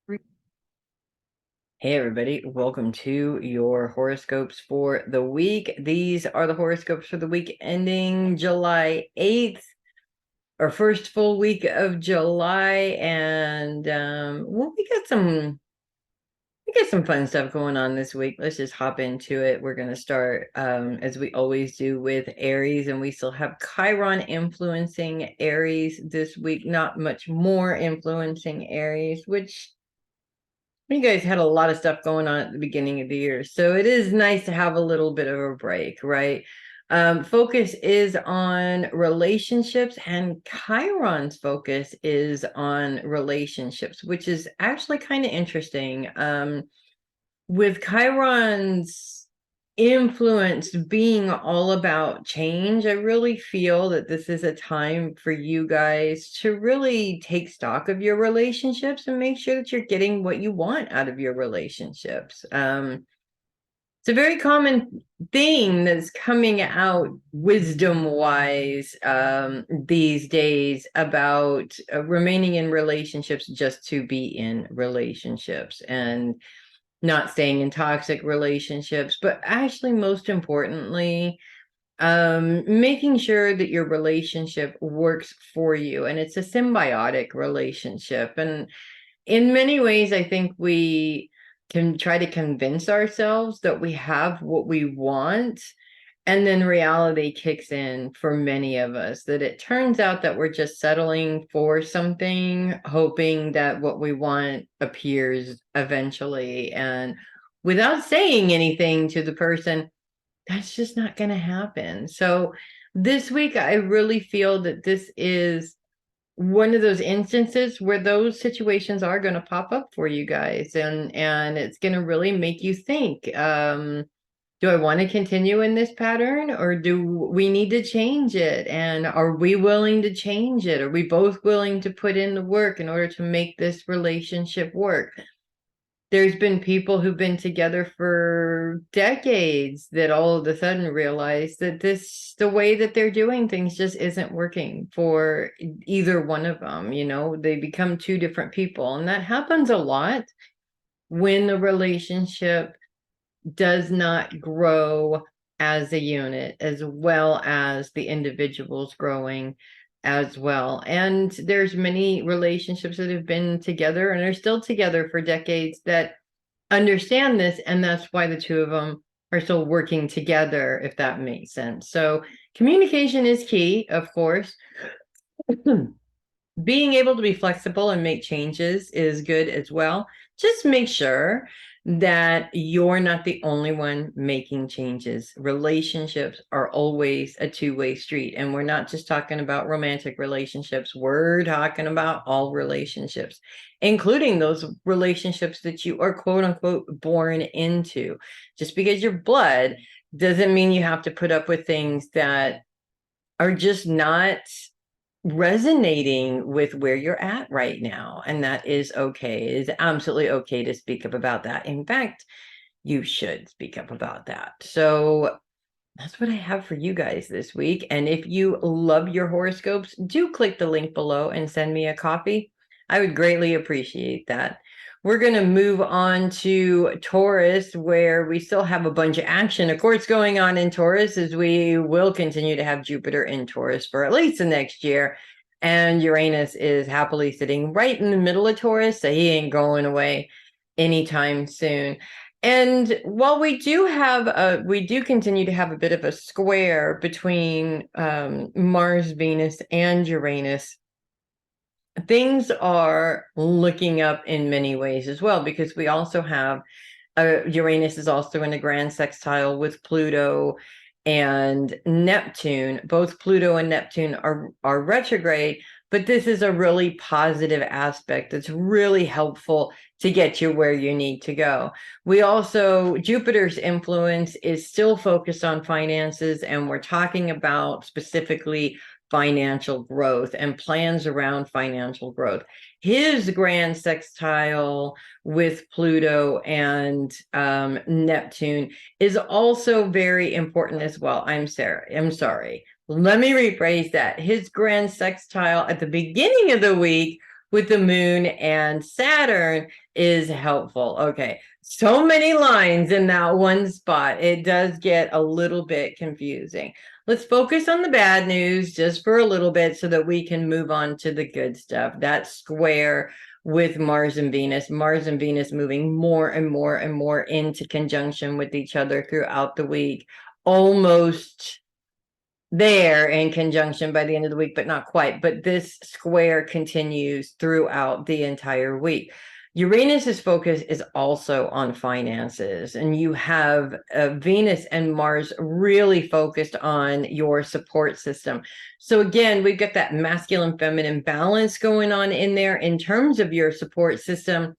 Hey everybody, welcome to your horoscopes for the week. These are the horoscopes for the week ending July 8th, our first full week of July, and well, we got some fun stuff going on this week. Let's just hop into it. We're gonna start as we always do with Aries, and we still have Chiron influencing Aries this week, not much more influencing Aries, which you guys had a lot of stuff going on at the beginning of the year, so it is nice to have a little bit of a break, right? Focus is on relationships, and Chiron's focus is on relationships, which is actually kind of interesting. With Chiron's influence being all about change, I really feel that this is a time for you guys to really take stock of your relationships and make sure that you're getting what you want out of your relationships. It's a very common thing that's coming out wisdom wise these days about remaining in relationships just to be in relationships and not staying in toxic relationships, but actually, most importantly, making sure that your relationship works for you and it's a symbiotic relationship. And in many ways, I think we can try to convince ourselves that we have what we want, and then reality kicks in for many of us, that it turns out that we're just settling for something, hoping that what we want appears eventually. And without saying anything to the person, that's just not going to happen. So this week, I really feel that this is one of those instances where those situations are going to pop up for you guys, and it's going to really make you think, do I want to continue in this pattern, or do we need to change it? And are we willing to change it? Are we both willing to put in the work in order to make this relationship work? There's been people who've been together for decades that all of a sudden realize that the way that they're doing things just isn't working for either one of them. They become two different people. And that happens a lot when the relationship does not grow as a unit, as well as the individuals growing as well. And there's many relationships that have been together and are still together for decades that understand this, and that's why the two of them are still working together, if that makes sense. So communication is key, of course. Being able to be flexible and make changes is good as well. Just make sure that you're not the only one making changes. Relationships are always a two-way street. And we're not just talking about romantic relationships. We're talking about all relationships, including those relationships that you are quote unquote born into. Just because you're blood doesn't mean you have to put up with things that are just not resonating with where you're at right now. And that is okay. It is absolutely okay to speak up about that. In fact, you should speak up about that. So that's what I have for you guys this week. And if you love your horoscopes, do click the link below and send me a copy. I would greatly appreciate that. We're going to move on to Taurus, where we still have a bunch of action, of course, going on in Taurus, as we will continue to have Jupiter in Taurus for at least the next year. And Uranus is happily sitting right in the middle of Taurus, so he ain't going away anytime soon. And while we do continue to have a bit of a square between Mars, Venus, and Uranus, things are looking up in many ways as well, because we also have Uranus is also in a grand sextile with Pluto and Neptune. Both Pluto and Neptune are retrograde, but this is a really positive aspect that's really helpful to get you where you need to go. Jupiter's influence is still focused on finances, and we're talking about specifically financial growth and plans around financial growth. His grand sextile with Pluto and Neptune is also very important as well. I'm sorry. Let me rephrase that. His grand sextile at the beginning of the week with the moon and Saturn is helpful. Okay, so many lines in that one spot. It does get a little bit confusing. Let's focus on the bad news just for a little bit so that we can move on to the good stuff. That square with Mars and Venus moving more and more and more into conjunction with each other throughout the week, almost there in conjunction by the end of the week, but not quite. But this square continues throughout the entire week. Uranus's focus is also on finances, and you have Venus and Mars really focused on your support system. So again, we've got that masculine feminine balance going on in there in terms of your support system.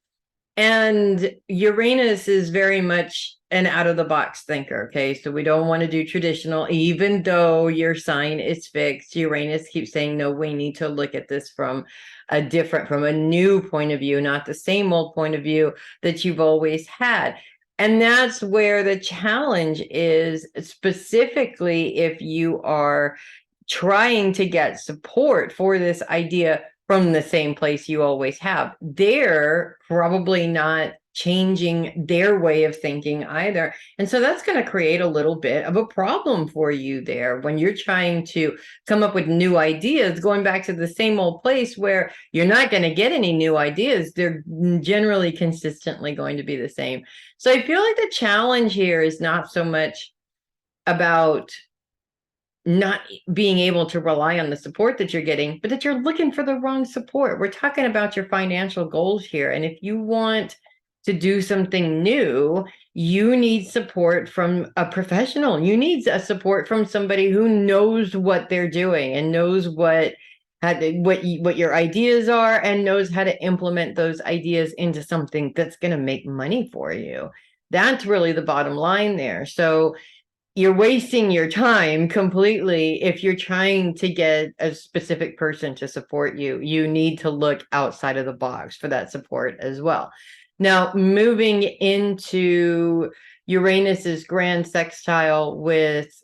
And Uranus is very much an out of the box thinker. Okay. So we don't want to do traditional, even though your sign is fixed. Uranus keeps saying, no, we need to look at this from a new point of view, not the same old point of view that you've always had. And that's where the challenge is, specifically if you are trying to get support for this idea from the same place you always have. They're probably not changing their way of thinking either. And so that's going to create a little bit of a problem for you there when you're trying to come up with new ideas, going back to the same old place where you're not going to get any new ideas. They're generally consistently going to be the same. So I feel like the challenge here is not so much about not being able to rely on the support that you're getting, but that you're looking for the wrong support. We're talking about your financial goals here. And if you want to do something new, you need support from a professional. You need a support from somebody who knows what they're doing and knows what your ideas are and knows how to implement those ideas into something that's going to make money for you. That's really the bottom line there. So you're wasting your time completely if you're trying to get a specific person to support you. You need to look outside of the box for that support as well. Now, moving into Uranus's grand sextile with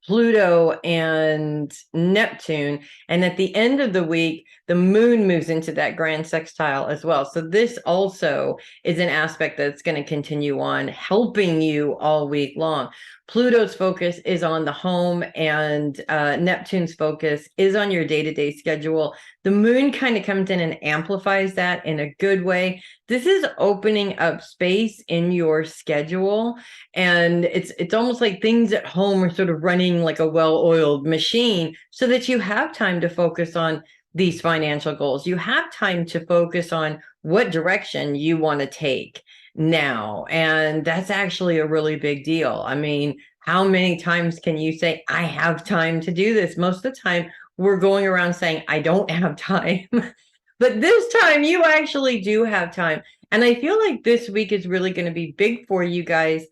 Pluto and Neptune. And at the end of the week, the moon moves into that grand sextile as well. So this also is an aspect that's going to continue on helping you all week long. Pluto's focus is on the home, and Neptune's focus is on your day-to-day schedule. The moon kind of comes in and amplifies that in a good way. This is opening up space in your schedule, and it's almost like things at home are sort of running like a well-oiled machine so that you have time to focus on these financial goals. You have time to focus on what direction you want to take now. And that's actually a really big deal. I mean, how many times can you say, I have time to do this? Most of the time, we're going around saying, I don't have time. But this time, you actually do have time. And I feel like this week is really going to be big for you guys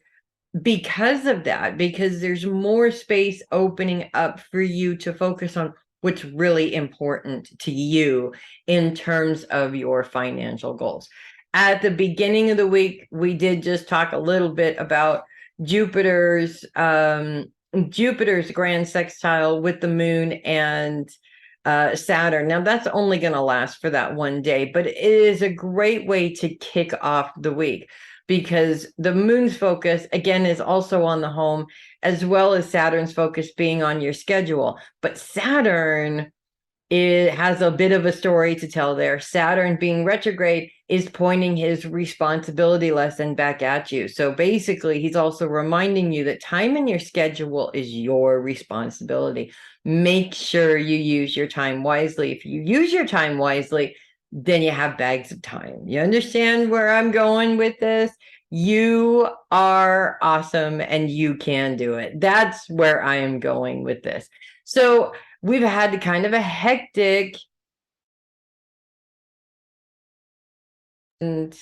because of that, because there's more space opening up for you to focus on what's really important to you in terms of your financial goals. At the beginning of the week, we did just talk a little bit about Jupiter's grand sextile with the moon and Saturn. Now, that's only going to last for that one day, but it is a great way to kick off the week because the moon's focus, again, is also on the home, as well as Saturn's focus being on your schedule. But Saturn, it has a bit of a story to tell there. Saturn being retrograde is pointing his responsibility lesson back at you. So basically, he's also reminding you that time in your schedule is your responsibility. Make sure you use your time wisely. If you use your time wisely, then you have bags of time. You understand where I'm going with this? You are awesome and you can do it. That's where I am going with this. So we've had kind of a hectic and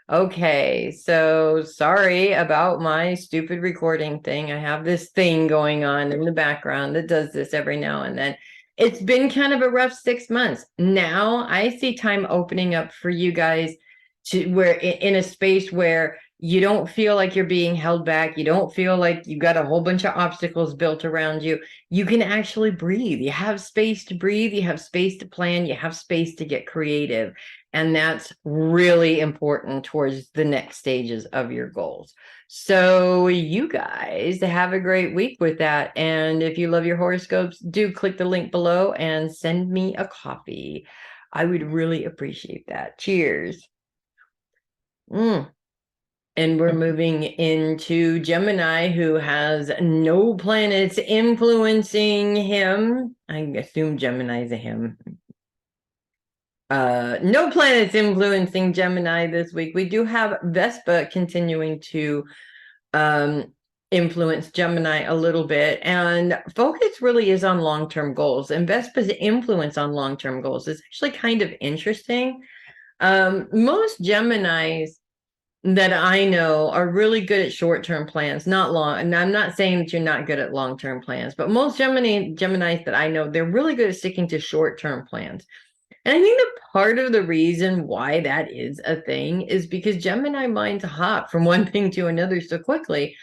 okay, so sorry about my stupid recording thing. I have this thing going on in the background that does this every now and then. It's been kind of a rough 6 months. Now I see time opening up for you guys to where in a space where You don't feel like you're being held back. You don't feel like you've got a whole bunch of obstacles built around you. You can actually breathe. You have space to breathe. You have space to plan. You have space to get creative. And that's really important towards the next stages of your goals. So you guys have a great week with that. And if you love your horoscopes, do click the link below and send me a copy. I would really appreciate that. Cheers. And we're moving into Gemini, who has no planets influencing him. I assume Gemini is a him. No planets influencing Gemini this week. We do have Vespa continuing to influence Gemini a little bit, and focus really is on long-term goals. And Vespa's influence on long-term goals is actually kind of interesting. Most Geminis that I know are really good at short-term plans, not long. And I'm not saying that you're not good at long-term plans, but most Geminis that I know, they're really good at sticking to short-term plans. And I think that part of the reason why that is a thing is because Gemini minds hop from one thing to another so quickly,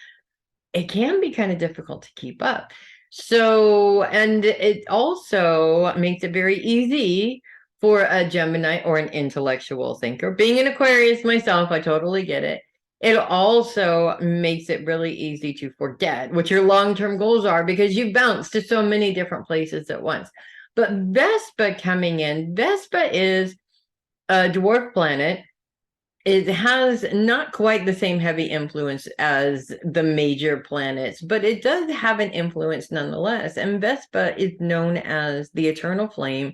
it can be kind of difficult to keep up. So, and it also makes it very easy for a Gemini or an intellectual thinker. Being an Aquarius myself, I totally get it. It also makes it really easy to forget what your long-term goals are because you bounce to so many different places at once. But Vespa coming in, Vespa is a dwarf planet. It has not quite the same heavy influence as the major planets, but it does have an influence nonetheless. And Vespa is known as the eternal flame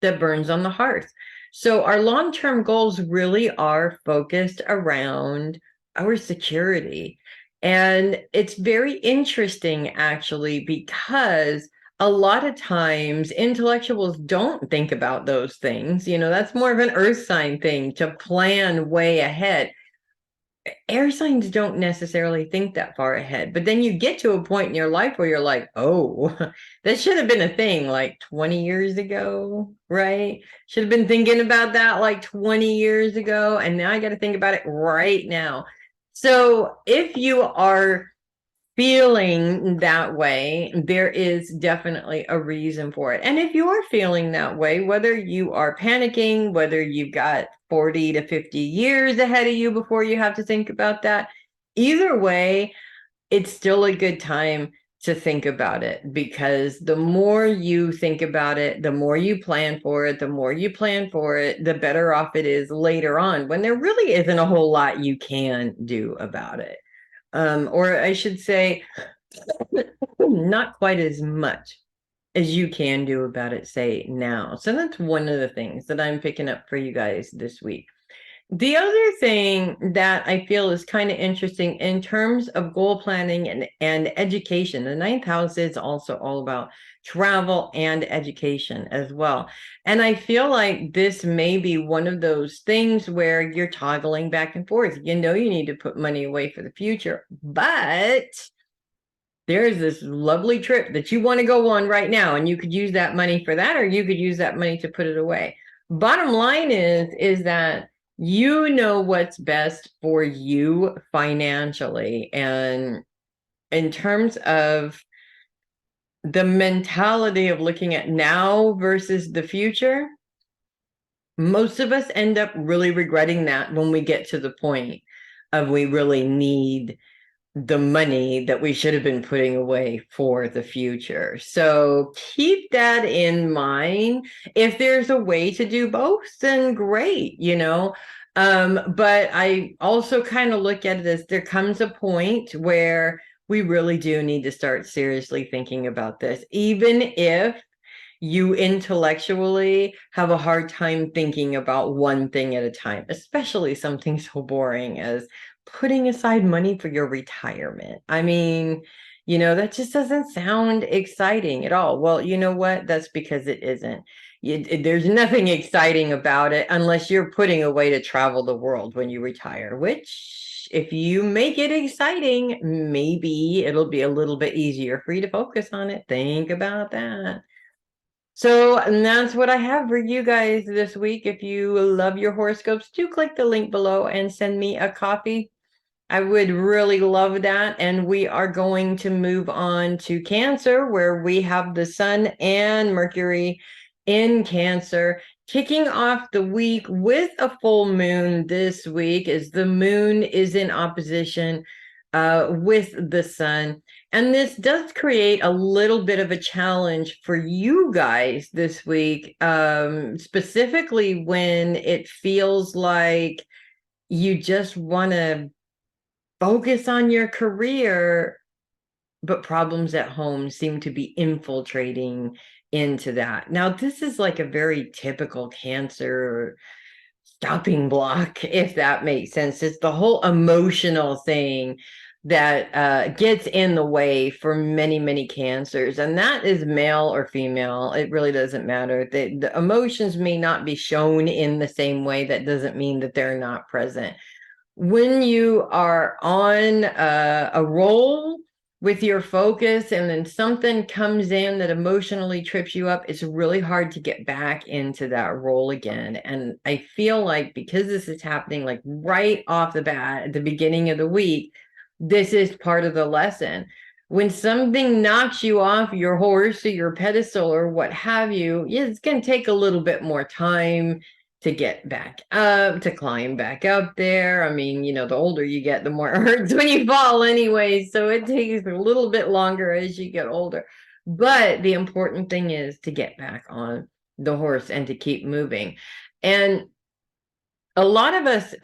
that burns on the hearth. So our long-term goals really are focused around our security. And it's very interesting, actually, because a lot of times intellectuals don't think about those things. You know, that's more of an earth sign thing, to plan way ahead. Air signs don't necessarily think that far ahead, but then you get to a point in your life where you're like, oh, that should have been a thing like 20 years ago, right? Should have been thinking about that like 20 years ago, and now I got to think about it right now. So if you are feeling that way, there is definitely a reason for it. And if you're feeling that way, whether you are panicking, whether you've got 40 to 50 years ahead of you before you have to think about that, either way, it's still a good time to think about it, because the more you think about it, the more you plan for it, the better off it is later on when there really isn't a whole lot you can do about it. Or I should say, not quite as much as you can do about it, say, now. So that's one of the things that I'm picking up for you guys this week. The other thing that I feel is kind of interesting in terms of goal planning and education, the ninth house is also all about travel and education as well. And I feel like this may be one of those things where you're toggling back and forth. You know, you need to put money away for the future, but there's this lovely trip that you want to go on right now, and you could use that money for that, or you could use that money to put it away. Bottom line is that you know what's best for you financially. And in terms of the mentality of looking at now versus the future, most of us end up really regretting that when we get to the point of we really need the money that we should have been putting away for the future. So keep that in mind. If there's a way to do both, then great, you know. But I also kind of look at it as there comes a point where we really do need to start seriously thinking about this, even if you intellectually have a hard time thinking about one thing at a time, especially something so boring as putting aside money for your retirement. I mean, you know, that just doesn't sound exciting at all. Well, you know what? That's because it isn't. There's nothing exciting about it unless you're putting away to travel the world when you retire, which if you make it exciting, maybe it'll be a little bit easier for you to focus on it. Think about that. So, and that's what I have for you guys this week. If you love your horoscopes, do click the link below and send me a copy. I would really love that. And we are going to move on to Cancer, where we have the Sun and Mercury in Cancer. Kicking off the week with a full moon this week, as the moon is in opposition with the Sun. And this does create a little bit of a challenge for you guys this week, specifically when it feels like you just want to focus on your career, but problems at home seem to be infiltrating into that. Now, this is like a very typical Cancer stopping block, if that makes sense. It's the whole emotional thing that gets in the way for many, many Cancers, and that is male or female. It really doesn't matter. The emotions may not be shown in the same way. That doesn't mean that they're not present. When you are on a roll with your focus and then something comes in that emotionally trips you up, it's really hard to get back into that role again. And I feel like because this is happening like right off the bat at the beginning of the week, this is part of the lesson. When something knocks you off your horse or your pedestal or what have you, yeah, it's going to take a little bit more time to get back up, to climb back up there. I mean, the older you get, the more it hurts when you fall anyway. So it takes a little bit longer as you get older. But the important thing is to get back on the horse and to keep moving. And a lot of us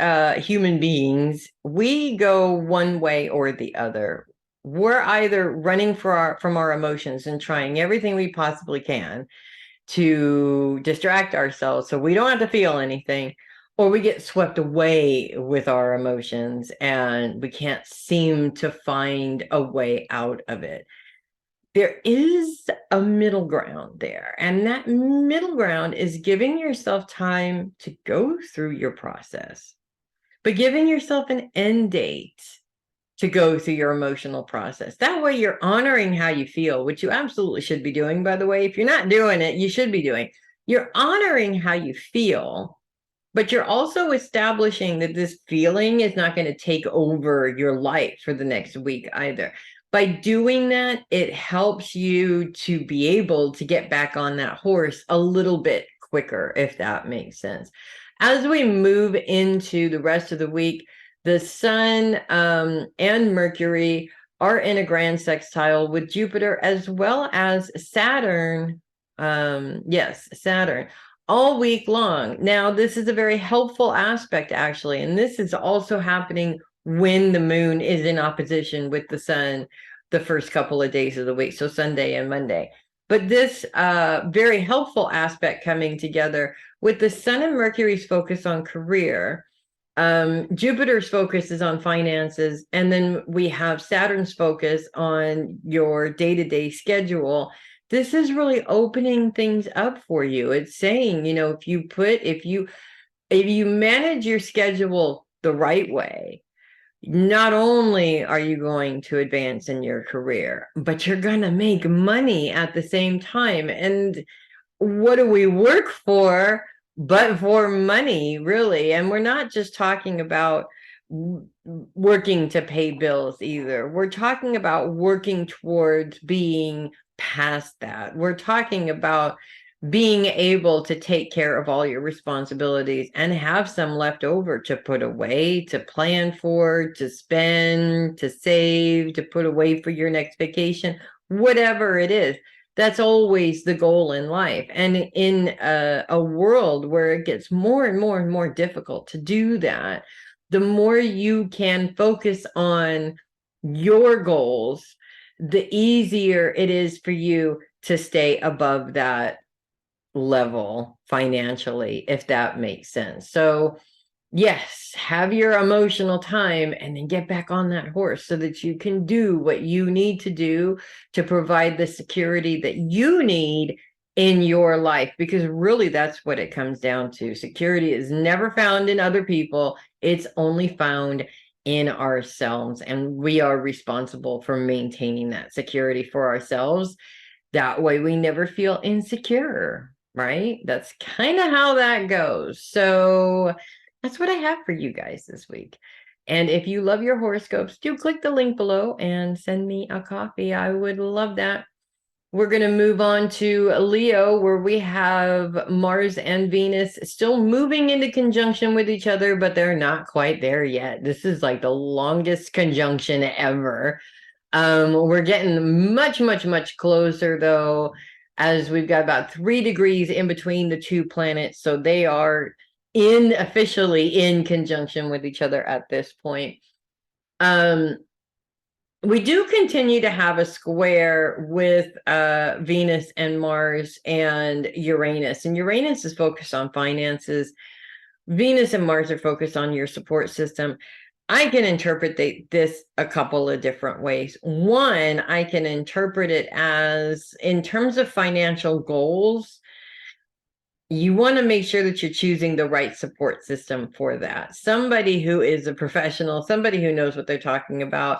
human beings, we go one way or the other. We're either running from our emotions and trying everything we possibly can to distract ourselves so we don't have to feel anything, or we get swept away with our emotions and we can't seem to find a way out of it. There is a middle ground there, and that middle ground is giving yourself time to go through your process, but giving yourself an end date to go through your emotional process. That way you're honoring how you feel, which you absolutely should be doing, by the way. If you're not doing it, you should be doing. You're honoring how you feel, but you're also establishing that this feeling is not going to take over your life for the next week either. By doing that, it helps you to be able to get back on that horse a little bit quicker, if that makes sense. As we move into the rest of the week, the Sun and Mercury are in a grand sextile with Jupiter as well as Saturn. Yes, Saturn all week long. Now, this is a very helpful aspect, actually, and this is also happening when the moon is in opposition with the Sun the first couple of days of the week, so Sunday and Monday. But this very helpful aspect coming together with the Sun and Mercury's focus on career. Jupiter's focus is on finances, and then we have Saturn's focus on your day-to-day schedule. This is really opening things up for you. It's saying, if you manage your schedule the right way, not only are you going to advance in your career, but you're going to make money at the same time. And what do we work for but for money, really? And we're not just talking about working to pay bills either. We're talking about working towards being past that. We're talking about being able to take care of all your responsibilities and have some left over to put away, to plan for, to spend, to save, to put away for your next vacation, whatever it is. That's always the goal in life. And in a world where it gets more and more and more difficult to do that, the more you can focus on your goals, the easier it is for you to stay above that level financially, if that makes sense. So yes, have your emotional time and then get back on that horse so that you can do what you need to do to provide the security that you need in your life, because really that's what it comes down to. Security is never found in other people. It's only found in ourselves, and we are responsible for maintaining that security for ourselves. That way we never feel insecure, right? That's kind of how that goes. So that's what I have for you guys this week. And if you love your horoscopes, do click the link below and send me a copy. I would love that. We're going to move on to Leo, where we have Mars and Venus still moving into conjunction with each other, but they're not quite there yet. This is like the longest conjunction ever. We're getting much, much, much closer, though, as we've got about 3 degrees in between the two planets. So they are officially in conjunction with each other at this point. We do continue to have a square with Venus and Mars and Uranus. And Uranus is focused on finances. Venus and Mars are focused on your support system. I can interpret this a couple of different ways. One, I can interpret it as, in terms of financial goals, you want to make sure that you're choosing the right support system for that. Somebody who is a professional, somebody who knows what they're talking about.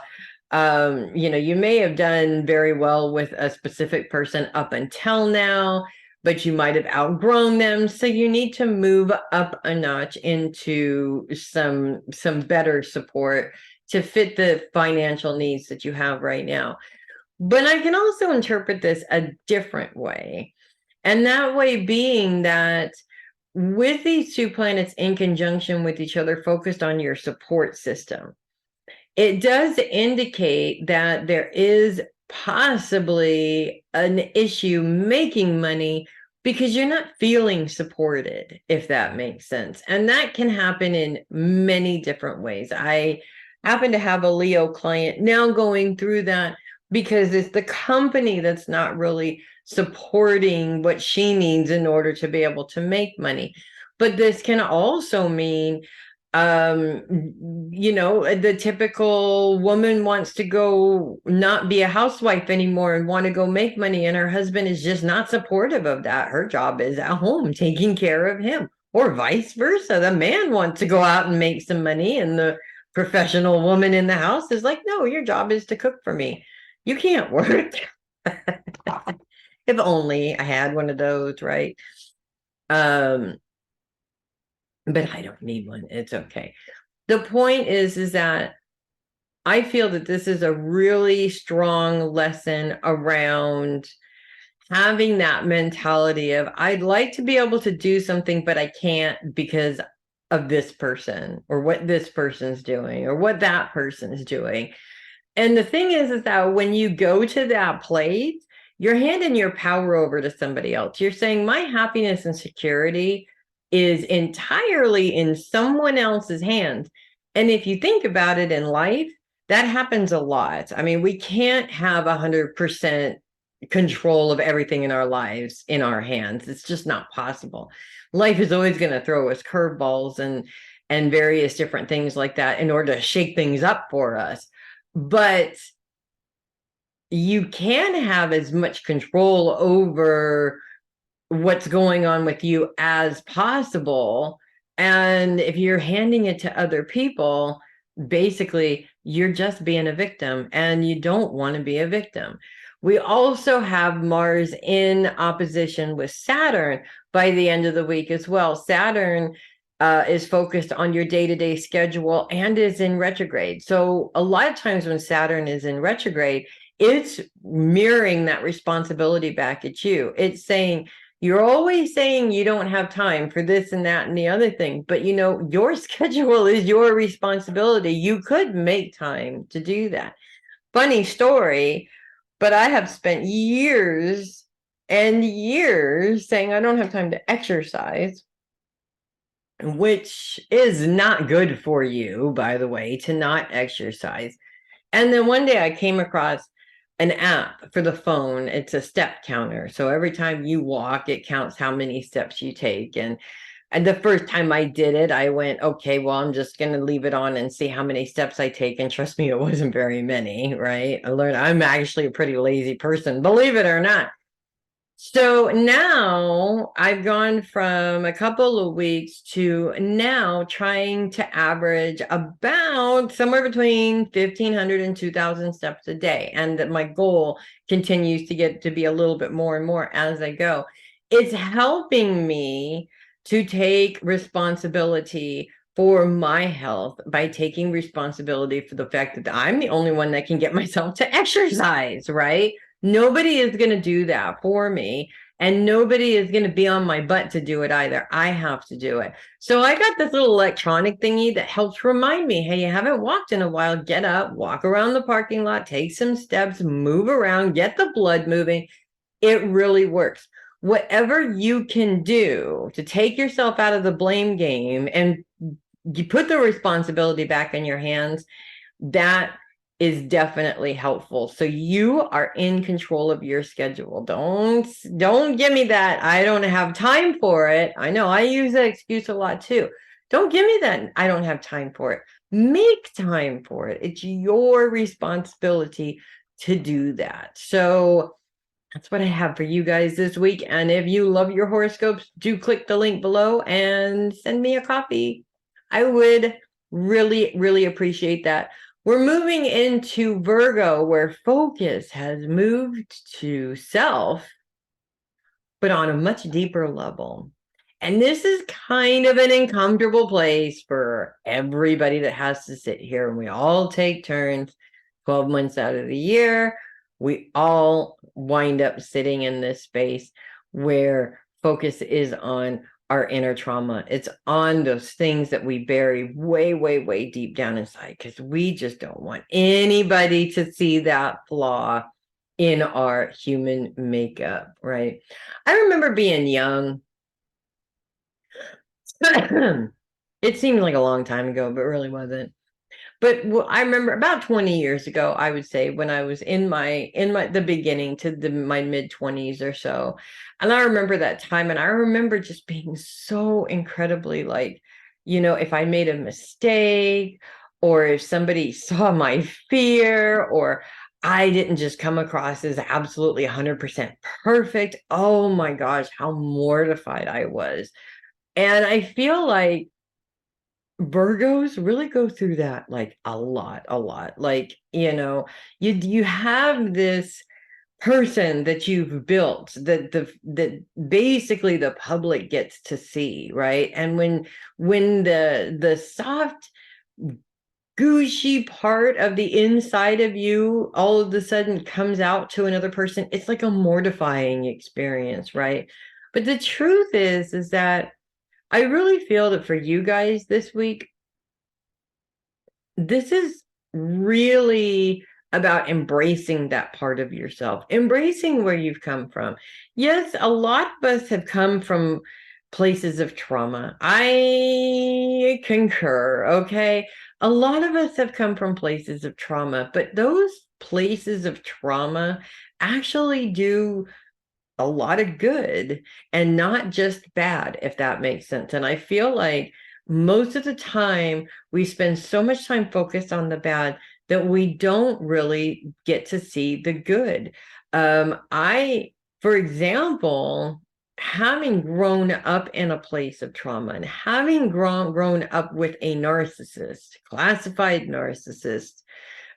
You may have done very well with a specific person up until now, but you might have outgrown them. So you need to move up a notch into some better support to fit the financial needs that you have right now. But I can also interpret this a different way. And that way being that with these two planets in conjunction with each other, focused on your support system, it does indicate that there is possibly an issue making money because you're not feeling supported, if that makes sense. And that can happen in many different ways. I happen to have a Leo client now going through that because it's the company that's not really supporting what she needs in order to be able to make money. But this can also mean the typical woman wants to go not be a housewife anymore and want to go make money, and her husband is just not supportive of that. Her job is at home taking care of him, or vice versa. The man wants to go out and make some money, and the professional woman in the house is like, no, your job is to cook for me. You can't work. If only I had one of those, right? But I don't need one. It's okay. The point is that I feel that this is a really strong lesson around having that mentality of, I'd like to be able to do something, but I can't because of this person, or what this person's doing, or what that person's doing. And the thing is that when you go to that place, you're handing your power over to somebody else. You're saying, my happiness and security is entirely in someone else's hands. And if you think about it in life, that happens a lot. I mean, we can't have 100% control of everything in our lives in our hands. It's just not possible. Life is always going to throw us curveballs and various different things like that in order to shake things up for us. But you can have as much control over what's going on with you as possible. And if you're handing it to other people, basically you're just being a victim, and you don't want to be a victim. We also have Mars in opposition with Saturn by the end of the week as well. Saturn is focused on your day-to-day schedule and is in retrograde. So a lot of times when Saturn is in retrograde, it's mirroring that responsibility back at you. It's saying, you're always saying you don't have time for this and that and the other thing, but your schedule is your responsibility. You could make time to do that. Funny story, but I have spent years and years saying I don't have time to exercise, which is not good for you, by the way, to not exercise. And then one day I came across an app for the phone. It's a step counter. So every time you walk, it counts how many steps you take. And the first time I did it, I went, okay, well, I'm just going to leave it on and see how many steps I take. And trust me, it wasn't very many, right? I learned I'm actually a pretty lazy person, believe it or not. So now I've gone from a couple of weeks to now trying to average about somewhere between 1,500 and 2,000 steps a day. And that my goal continues to get to be a little bit more and more as I go. It's helping me to take responsibility for my health by taking responsibility for the fact that I'm the only one that can get myself to exercise, right? Nobody is going to do that for me. And nobody is going to be on my butt to do it either. I have to do it. So I got this little electronic thingy that helps remind me, hey, you haven't walked in a while. Get up, walk around the parking lot, take some steps, move around, get the blood moving. It really works. Whatever you can do to take yourself out of the blame game and you put the responsibility back in your hands, that is definitely helpful. So you are in control of your schedule. Don't give me that I don't have time for it. I know I use that excuse a lot too. Don't give me that I don't have time for it. Make time for it. It's your responsibility to do that. So that's what I have for you guys this week. And if you love your horoscopes, do click the link below and send me a copy. I would really, really appreciate that. We're moving into Virgo, where focus has moved to self, but on a much deeper level. And this is kind of an uncomfortable place for everybody that has to sit here, and we all take turns 12 months out of the year. We all wind up sitting in this space where focus is on our inner trauma. It's on those things that we bury way, way, way deep down inside, because we just don't want anybody to see that flaw in our human makeup, right? I remember being young. It seemed like a long time ago, but really wasn't. But I remember about 20 years ago, I would say, when I was in the beginning to my mid-20s or so. And I remember that time, and I remember just being so incredibly like, if I made a mistake, or if somebody saw my fear, or I didn't just come across as absolutely 100% perfect. Oh my gosh, how mortified I was. And I feel like Virgos really go through that like a lot. Like, you have this person that you've built that basically the public gets to see, right? And when the soft gushy part of the inside of you all of a sudden comes out to another person, it's like a mortifying experience, right? But the truth is that I really feel that for you guys this week, this is really about embracing that part of yourself, embracing where you've come from. Yes, a lot of us have come from places of trauma. I concur, okay? A lot of us have come from places of trauma, but those places of trauma actually do a lot of good and not just bad, if that makes sense. And I feel like most of the time we spend so much time focused on the bad that we don't really get to see the good. For example, having grown up in a place of trauma and having grown up with a narcissist, classified narcissist,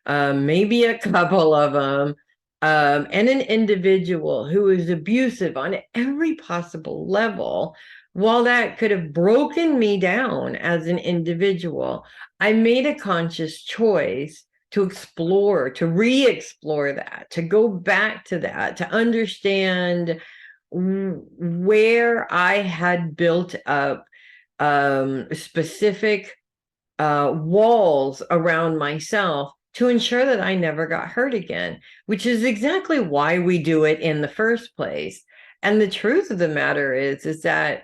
maybe a couple of them, and an individual who is abusive on every possible level, while that could have broken me down as an individual, I made a conscious choice to explore, to re-explore that, to go back to that, to understand where I had built up specific walls around myself to ensure that I never got hurt again, which is exactly why we do it in the first place. And the truth of the matter is that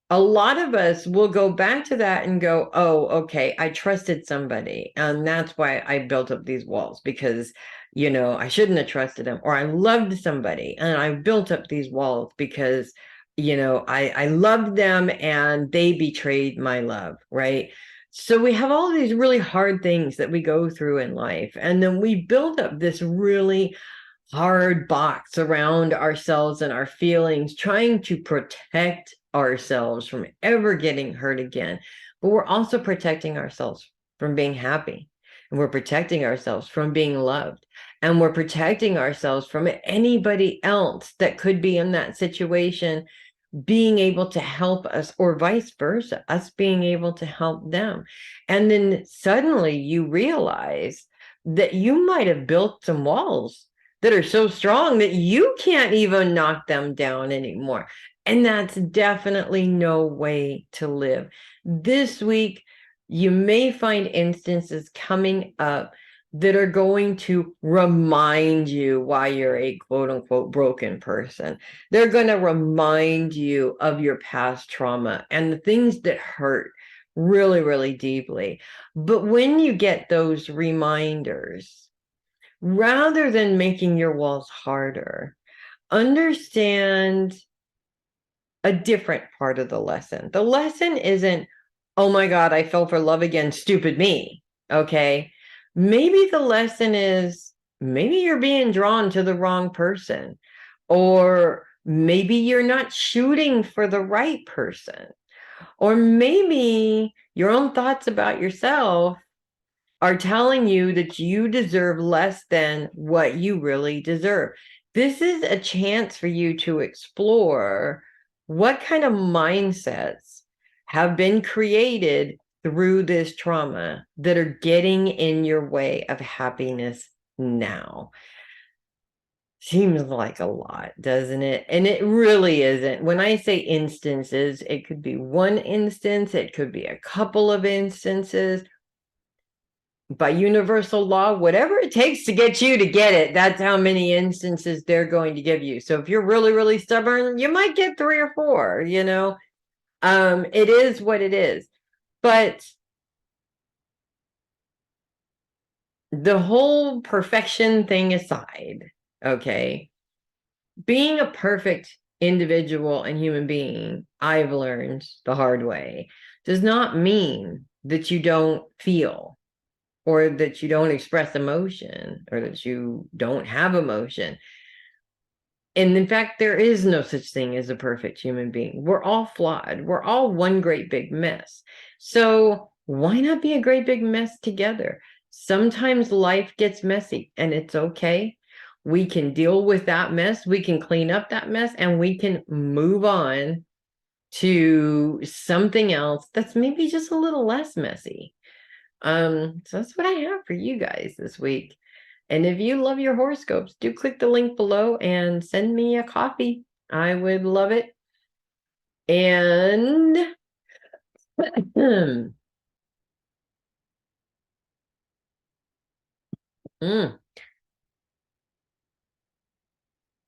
a lot of us will go back to that and go, oh, okay, I trusted somebody. And that's why I built up these walls, because, I shouldn't have trusted them. Or I loved somebody and I built up these walls because, I loved them and they betrayed my love, right? So we have all these really hard things that we go through in life. And then we build up this really hard box around ourselves and our feelings, trying to protect ourselves from ever getting hurt again. But we're also protecting ourselves from being happy. And we're protecting ourselves from being loved. And we're protecting ourselves from anybody else that could be in that situation being able to help us, or vice versa, us being able to help them. And then suddenly you realize that you might have built some walls that are so strong that you can't even knock them down anymore. And that's definitely no way to live. This week, you may find instances coming up that are going to remind you why you're a quote unquote broken person. They're going to remind you of your past trauma and the things that hurt really, really deeply. But when you get those reminders, rather than making your walls harder, understand a different part of the lesson. The lesson isn't, oh my God, I fell for love again, stupid me. Okay. Maybe the lesson is, maybe you're being drawn to the wrong person, or maybe you're not shooting for the right person, or maybe your own thoughts about yourself are telling you that you deserve less than what you really deserve. This is a chance for you to explore what kind of mindsets have been created through this trauma that are getting in your way of happiness now. Seems like a lot, doesn't it? And it really isn't. When I say instances, it could be one instance, it could be a couple of instances. By universal law, whatever it takes to get you to get it, that's how many instances they're going to give you. So if you're really, really stubborn, you might get 3 or 4, it is what it is. But the whole perfection thing aside, okay, being a perfect individual and human being, I've learned the hard way, does not mean that you don't feel, or that you don't express emotion, or that you don't have emotion. And in fact, there is no such thing as a perfect human being. We're all flawed. We're all one great big mess. So why not be a great big mess together? Sometimes life gets messy, and it's okay. We can deal with that mess. We can clean up that mess, and we can move on to something else that's maybe just a little less messy. So that's what I have for you guys this week. And if you love your horoscopes, do click the link below and send me a coffee. I would love it. And mm,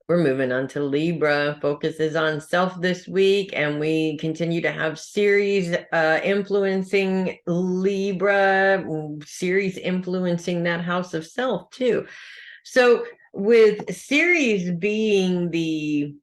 we're moving on to Libra. Focus is on self this week, and we continue to have Ceres influencing Libra, Ceres influencing that house of self too. So with Ceres being the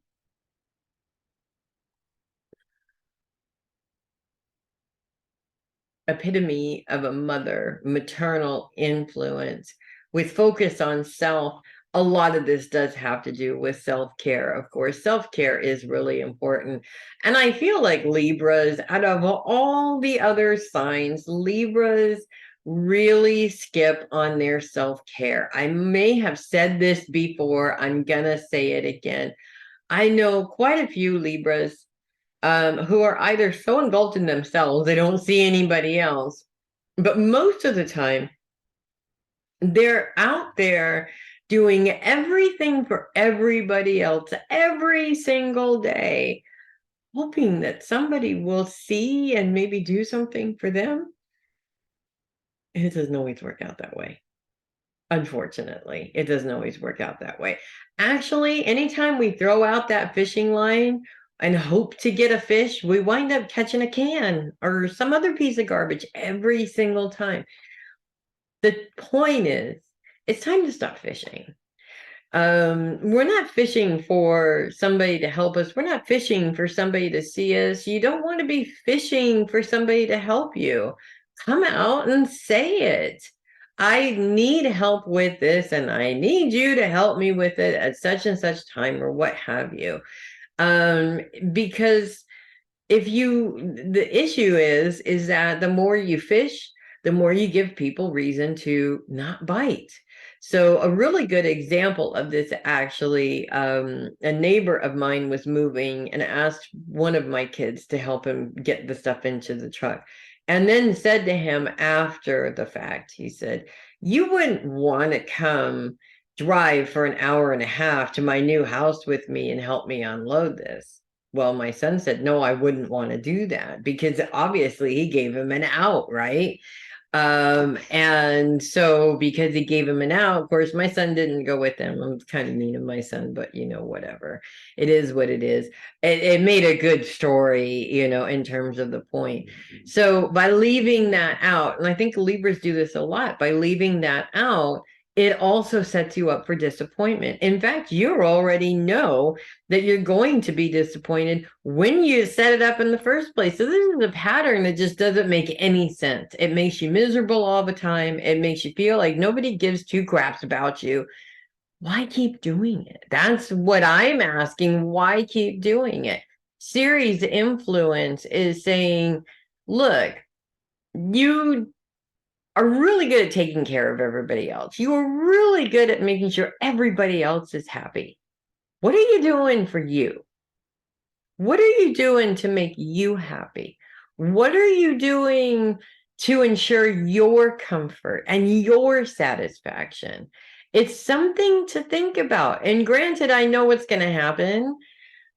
epitome of a mother, maternal influence, with focus on self, a lot of this does have to do with self-care. Of course, self-care is really important. And I feel like Libras, out of all the other signs, Libras really skip on their self-care. I may have said this before, I'm gonna say it again. I know quite a few Libras who are either so engulfed in themselves they don't see anybody else, but most of the time they're out there doing everything for everybody else every single day, hoping that somebody will see and maybe do something for them. And it doesn't always work out that way. Unfortunately, it doesn't always work out that way. Actually, anytime we throw out that fishing line and hope to get a fish, we wind up catching a can or some other piece of garbage every single time. The point is, it's time to stop fishing. We're not fishing for somebody to help us. We're not fishing for somebody to see us. You don't want to be fishing for somebody to help you. Come out and say it. I need help with this, and I need you to help me with it at such and such time, or what have you. Because the issue is that the more you fish, the more you give people reason to not bite. So a really good example of this, actually, a neighbor of mine was moving and asked one of my kids to help him get the stuff into the truck, and then said to him after the fact, he said, "You wouldn't want to come drive for an hour and a half to my new house with me and help me unload this." Well, my son said, "No, I wouldn't want to do that," because obviously he gave him an out, right? And so because he gave him an out, of course, my son didn't go with him. I'm kind of mean of my son, but whatever. It is what it is. It made a good story, in terms of the point. So by leaving that out, and I think Libras do this a lot, by leaving that out, it also sets you up for disappointment. In fact, you already know that you're going to be disappointed when you set it up in the first place. So this is a pattern that just doesn't make any sense. It makes you miserable all the time. It makes you feel like nobody gives two craps about you. Why keep doing it? That's what I'm asking. Why keep doing it? Ceres influence is saying, look, you are really good at taking care of everybody else. You are really good at making sure everybody else is happy. What are you doing for you? What are you doing to make you happy? What are you doing to ensure your comfort and your satisfaction? It's something to think about. And granted, I know what's going to happen.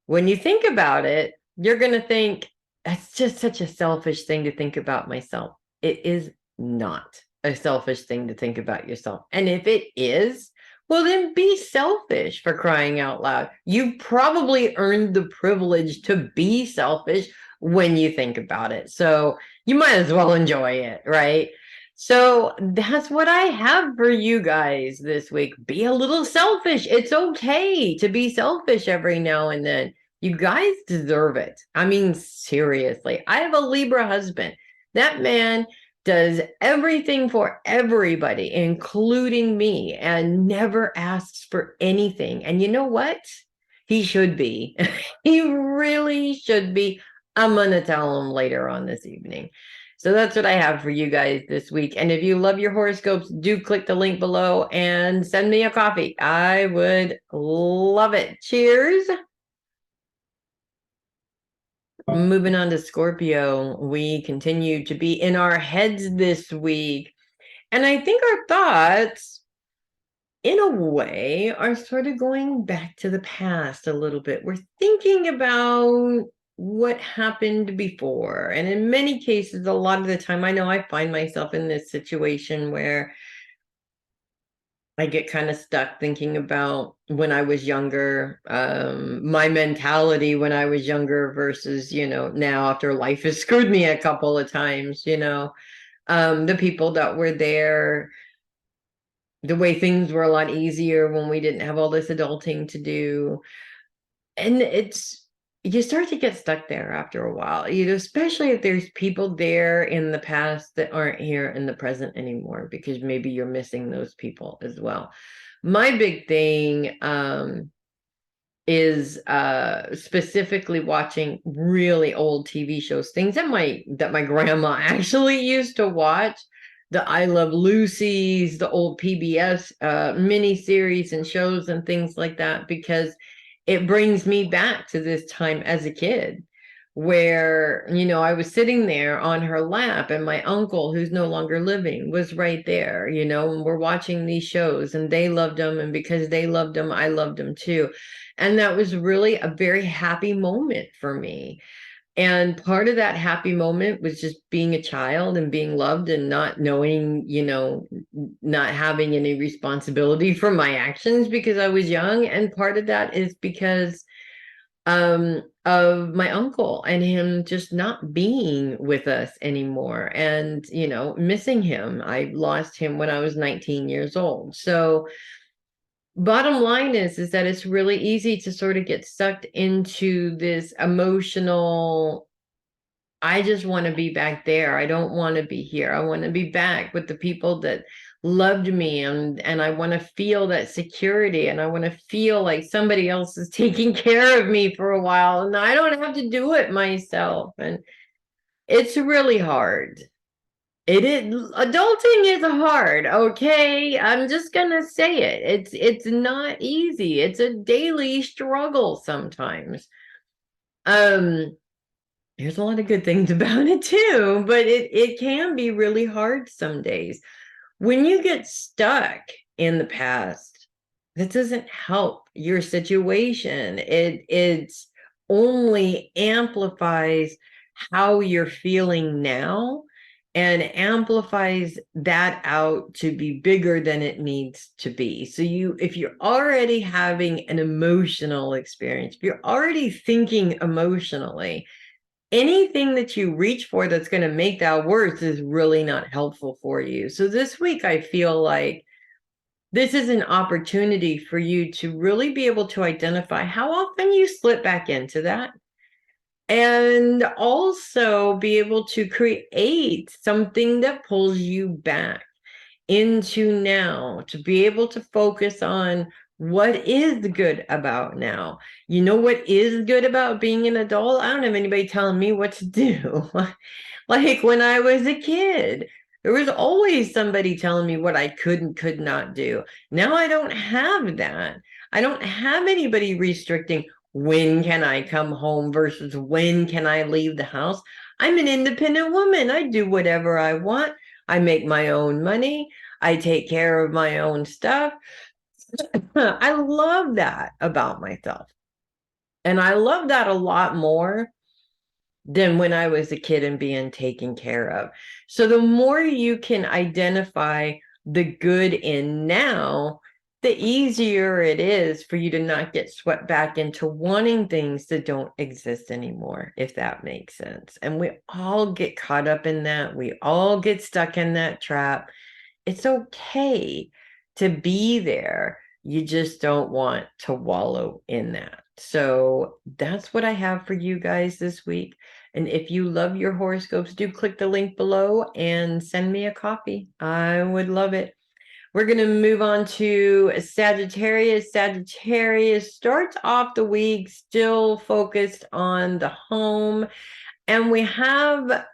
When you think about it, you're going to think, that's just such a selfish thing to think about myself. It is not a selfish thing to think about yourself. And if it is, well, then be selfish, for crying out loud. You've probably earned the privilege to be selfish when you think about it. So you might as well enjoy it, right? So that's what I have for you guys this week. Be a little selfish. It's okay to be selfish every now and then. You guys deserve it. I mean, seriously. I have a Libra husband. That man does everything for everybody, including me, and never asks for anything. And you know what? He should be. He really should be. I'm going to tell him later on this evening. So that's what I have for you guys this week. And if you love your horoscopes, do click the link below and send me a coffee. I would love it. Cheers. Moving on to Scorpio, we continue to be in our heads this week. And I think our thoughts, in a way, are sort of going back to the past a little bit. We're thinking about what happened before. And in many cases, a lot of the time, I know I find myself in this situation where I get kind of stuck thinking about when I was younger, my mentality when I was younger versus, now after life has screwed me a couple of times, the people that were there, the way things were a lot easier when we didn't have all this adulting to do. And you start to get stuck there after a while, especially if there's people there in the past that aren't here in the present anymore, because maybe you're missing those people as well. My big thing is specifically watching really old TV shows, things that my grandma actually used to watch. The I Love Lucy's, the old PBS miniseries and shows and things like that, because it brings me back to this time as a kid where, I was sitting there on her lap and my uncle, who's no longer living, was right there, and we're watching these shows and they loved them. And because they loved them, I loved them too. And that was really a very happy moment for me. And part of that happy moment was just being a child and being loved and not knowing, not having any responsibility for my actions because I was young. And part of that is because of my uncle and him just not being with us anymore and, missing him. I lost him when I was 19 years old. So bottom line is that it's really easy to sort of get sucked into this emotional, I just want to be back there. I don't want to be here. I want to be back with the people that loved me, and I want to feel that security, and I want to feel like somebody else is taking care of me for a while and I don't have to do it myself. And it's really hard. It is, adulting is hard, okay? I'm just gonna say it. It's not easy. It's a daily struggle sometimes. Um, there's a lot of good things about it too, but it can be really hard some days. When you get stuck in the past, that doesn't help your situation. It's only amplifies how you're feeling now and amplifies that out to be bigger than it needs to be. So if you're already having an emotional experience, if you're already thinking emotionally, anything that you reach for that's going to make that worse is really not helpful for you. So this week, I feel like this is an opportunity for you to really be able to identify how often you slip back into that, and also be able to create something that pulls you back into now, to be able to focus on what is good about now. You know what is good about being an adult? I don't have anybody telling me what to do. Like when I was a kid, there was always somebody telling me what I could and could not do. Now I don't have that. I don't have anybody restricting when can I come home versus when can I leave the house. I'm an independent woman. I do whatever I want. I make my own money. I take care of my own stuff. I love that about myself. And I love that a lot more than when I was a kid and being taken care of. So the more you can identify the good in now, the easier it is for you to not get swept back into wanting things that don't exist anymore, if that makes sense. And we all get caught up in that. We all get stuck in that trap. It's okay to be there. You just don't want to wallow in that. So that's what I have for you guys this week. And if you love your horoscopes, do click the link below and send me a copy. I would love it. We're going to move on to Sagittarius. Sagittarius starts off the week still focused on the home. And we have,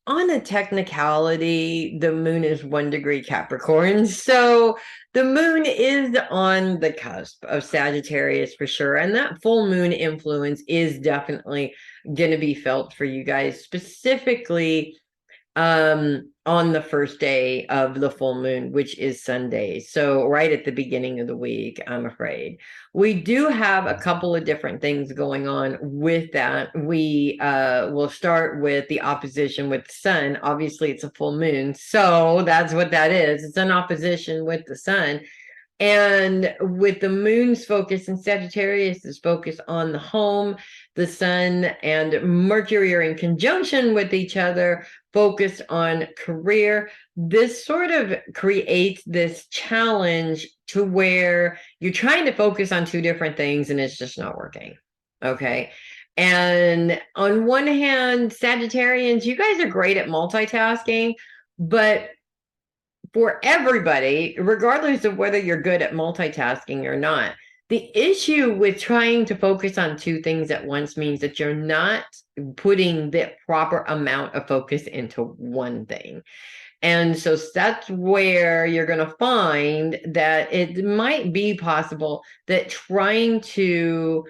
on a technicality, the moon is 1 degree Capricorn. So the moon is on the cusp of Sagittarius for sure. And that full moon influence is definitely going to be felt for you guys, specifically on the first day of the full moon, which is Sunday. So right at the beginning of the week, I'm afraid. We do have a couple of different things going on with that. We will start with the opposition with the sun. Obviously, it's a full moon, so that's what that is. It's an opposition with the sun. And with the moon's focus in Sagittarius is focus on the home, the sun and Mercury are in conjunction with each other, focused on career. This sort of creates this challenge to where you're trying to focus on two different things and it's just not working. Okay. And on one hand, Sagittarians, you guys are great at multitasking, but for everybody, regardless of whether you're good at multitasking or not, the issue with trying to focus on two things at once means that you're not putting the proper amount of focus into one thing. And so that's where you're going to find that it might be possible that trying to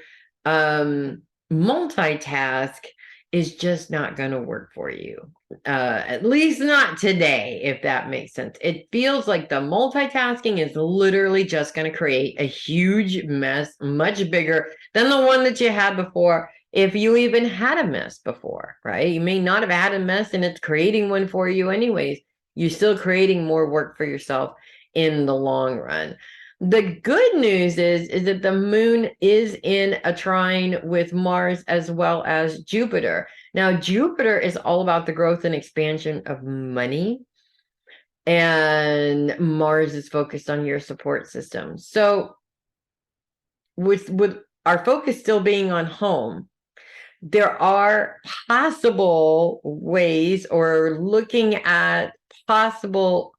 multitask is just not going to work for you. At least not today, if that makes sense. It feels like the multitasking is literally just going to create a huge mess, much bigger than the one that you had before, if you even had a mess before, right? You may not have had a mess and it's creating one for you anyways. You're still creating more work for yourself in the long run. The good news is that the moon is in a trine with Mars as well as Jupiter. Now, Jupiter is all about the growth and expansion of money, and Mars is focused on your support system. So with our focus still being on home, there are possible ways, or looking at possible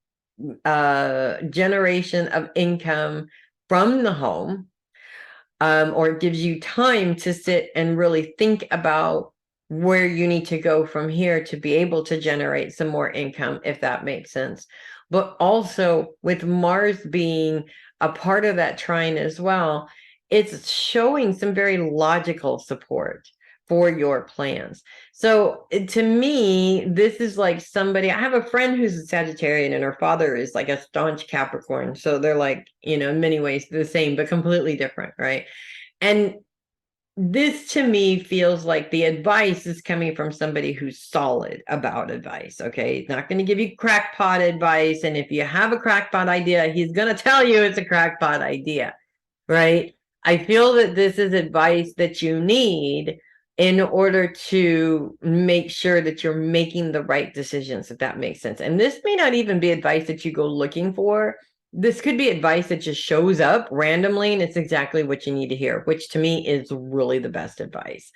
generation of income from the home, or it gives you time to sit and really think about where you need to go from here to be able to generate some more income, if that makes sense. But also with Mars being a part of that trine as well, it's showing some very logical support for your plans. So to me, this is like somebody, I have a friend who's a Sagittarian and her father is like a staunch Capricorn. So they're like, in many ways the same, but completely different, right? And this to me feels like the advice is coming from somebody who's solid about advice. Okay. He's not going to give you crackpot advice. And if you have a crackpot idea, he's going to tell you it's a crackpot idea. Right. I feel that this is advice that you need in order to make sure that you're making the right decisions, if that makes sense. And this may not even be advice that you go looking for. This could be advice that just shows up randomly and it's exactly what you need to hear, which to me is really the best advice.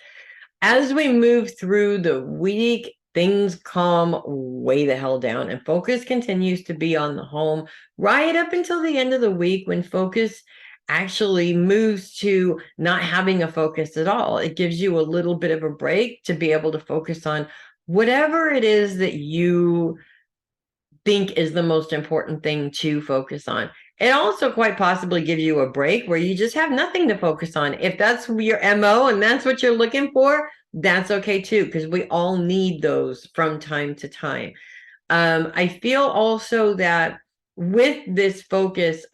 As we move through the week, things calm way the hell down and focus continues to be on the home right up until the end of the week when focus actually moves to not having a focus at all. It gives you a little bit of a break to be able to focus on whatever it is that you think is the most important thing to focus on. It also quite possibly gives you a break where you just have nothing to focus on. If that's your MO and that's what you're looking for, that's okay too, because we all need those from time to time. I feel also that with this focus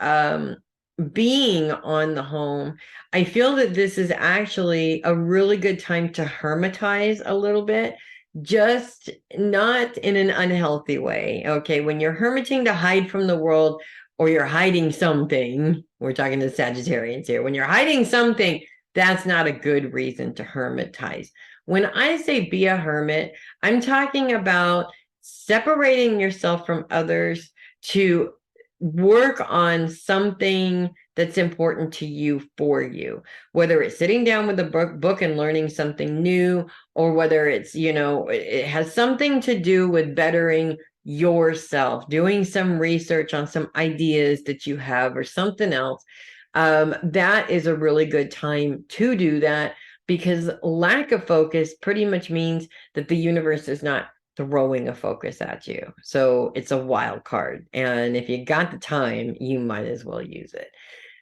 being on the home, I feel that this is actually a really good time to hermitize a little bit, just not in an unhealthy way. Okay, when you're hermiting to hide from the world or you're hiding something, we're talking to Sagittarians here, when you're hiding something, that's not a good reason to hermitize. When I say be a hermit, I'm talking about separating yourself from others to work on something that's important to you for you, whether it's sitting down with a book and learning something new, or whether it's, it has something to do with bettering yourself, doing some research on some ideas that you have or something else. That is a really good time to do that, because lack of focus pretty much means that the universe is not throwing a focus at you. So it's a wild card. And if you got the time, you might as well use it.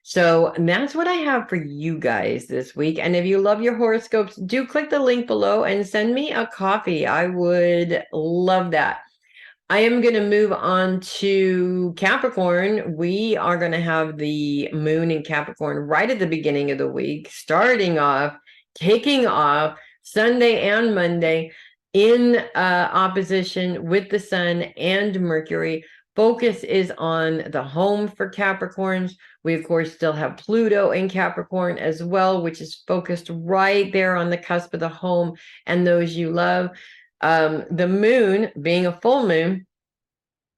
So that's what I have for you guys this week. And if you love your horoscopes, do click the link below and send me a coffee. I would love that. I am going to move on to Capricorn. We are going to have the moon in Capricorn right at the beginning of the week, starting off, kicking off Sunday and Monday in opposition with the sun and Mercury. Focus is on the home for Capricorns. We, of course, still have Pluto in Capricorn as well, which is focused right there on the cusp of the home and those you love. The moon, being a full moon,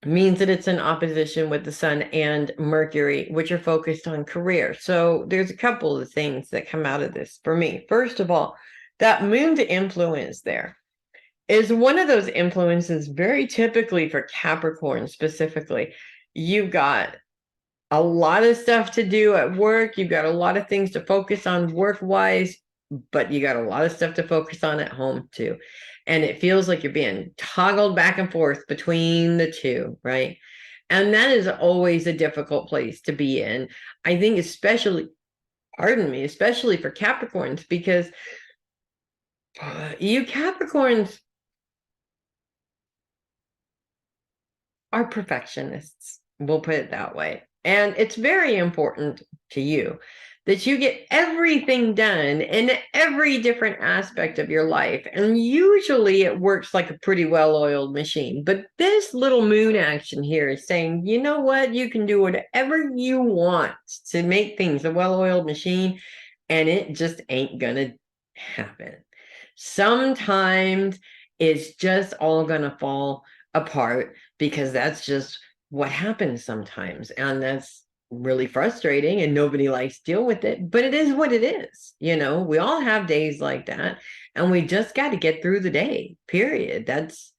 means that it's in opposition with the sun and Mercury, which are focused on career. So there's a couple of things that come out of this for me. First of all, that moon's influence there is one of those influences very typically for Capricorn specifically. You've got a lot of stuff to do at work. You've got a lot of things to focus on work-wise, but you got a lot of stuff to focus on at home too. And it feels like you're being toggled back and forth between the two, right? And that is always a difficult place to be in. I think especially for Capricorns, because you Capricorns are perfectionists. We'll put it that way. And it's very important to you that you get everything done in every different aspect of your life. And usually it works like a pretty well-oiled machine. But this little moon action here is saying, you know what? You can do whatever you want to make things a well-oiled machine, and it just ain't gonna happen. Sometimes it's just all gonna fall apart, because that's just what happens sometimes. And that's really frustrating and nobody likes to deal with it, but it is what it is. We all have days like that, and we just got to get through the day, period. That's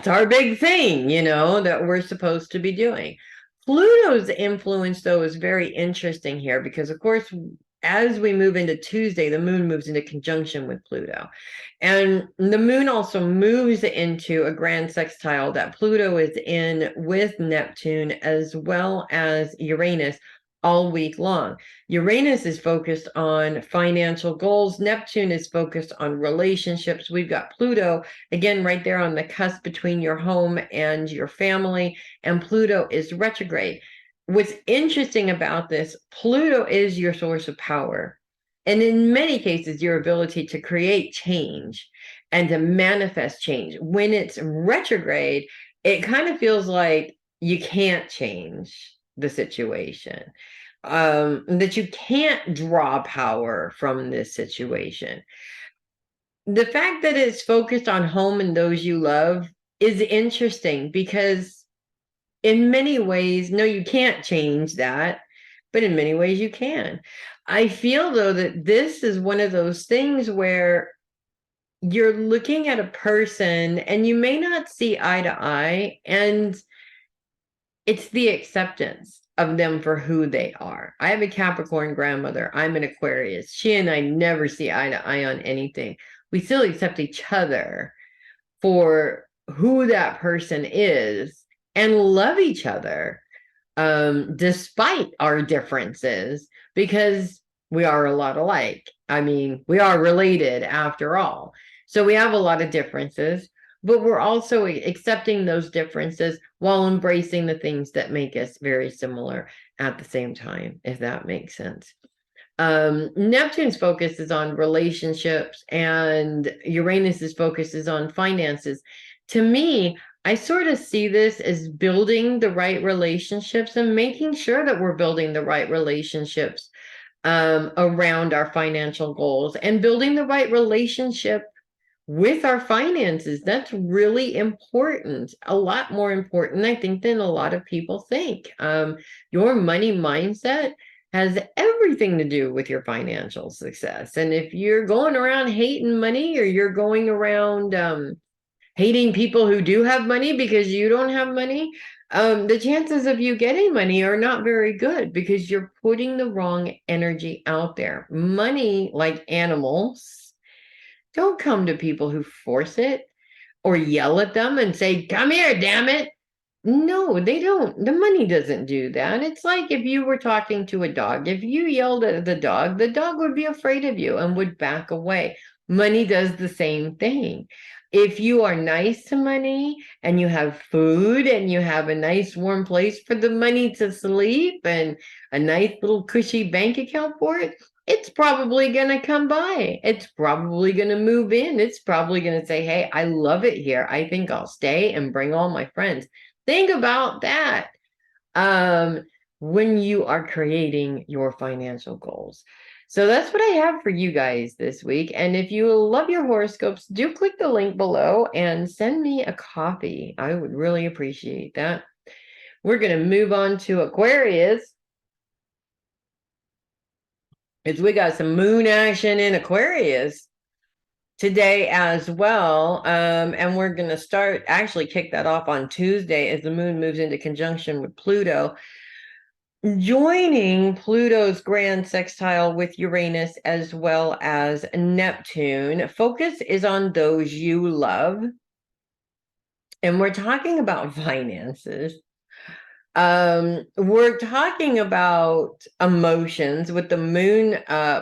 our big thing, that we're supposed to be doing. Pluto's influence, though, is very interesting here because, of course, as we move into Tuesday, the moon moves into conjunction with Pluto. And the moon also moves into a grand sextile that Pluto is in with Neptune as well as Uranus all week long. Uranus is focused on financial goals. Neptune is focused on relationships. We've got Pluto, again, right there on the cusp between your home and your family, and Pluto is retrograde. What's interesting about this, Pluto is your source of power. And in many cases, your ability to create change and to manifest change. When it's retrograde, it kind of feels like you can't change the situation, that you can't draw power from this situation. The fact that it's focused on home and those you love is interesting because in many ways, no, you can't change that, but in many ways you can. I feel though that this is one of those things where you're looking at a person and you may not see eye to eye, and it's the acceptance of them for who they are. I have a Capricorn grandmother. I'm an Aquarius. She and I never see eye to eye on anything. We still accept each other for who that person is and love each other despite our differences, because we are a lot alike. I mean, we are related after all. So we have a lot of differences, but we're also accepting those differences while embracing the things that make us very similar at the same time, if that makes sense. Neptune's focus is on relationships and Uranus's focus is on finances. To me, I sort of see this as building the right relationships and making sure that we're building the right relationships around our financial goals and building the right relationship with our finances. That's really important, a lot more important, I think, than a lot of people think. Your money mindset has everything to do with your financial success. And if you're going around hating money, or you're going around hating people who do have money because you don't have money, the chances of you getting money are not very good because you're putting the wrong energy out there. Money, like animals, don't come to people who force it or yell at them and say, "Come here, damn it." No, they don't. The money doesn't do that. It's like if you were talking to a dog. If you yelled at the dog would be afraid of you and would back away. Money does the same thing. If you are nice to money and you have food and you have a nice warm place for the money to sleep and a nice little cushy bank account for it, it's probably going to come by. It's probably going to move in. It's probably going to say, "Hey, I love it here. I think I'll stay and bring all my friends." Think about that when you are creating your financial goals. So that's what I have for you guys this week. And if you love your horoscopes, do click the link below and send me a copy. I would really appreciate that. We're going to move on to Aquarius, because we got some moon action in Aquarius today as well. And we're going to actually kick that off on Tuesday as the moon moves into conjunction with Pluto, joining Pluto's grand sextile with Uranus as well as Neptune. Focus is on those you love. And we're talking about finances. We're talking about emotions with the moon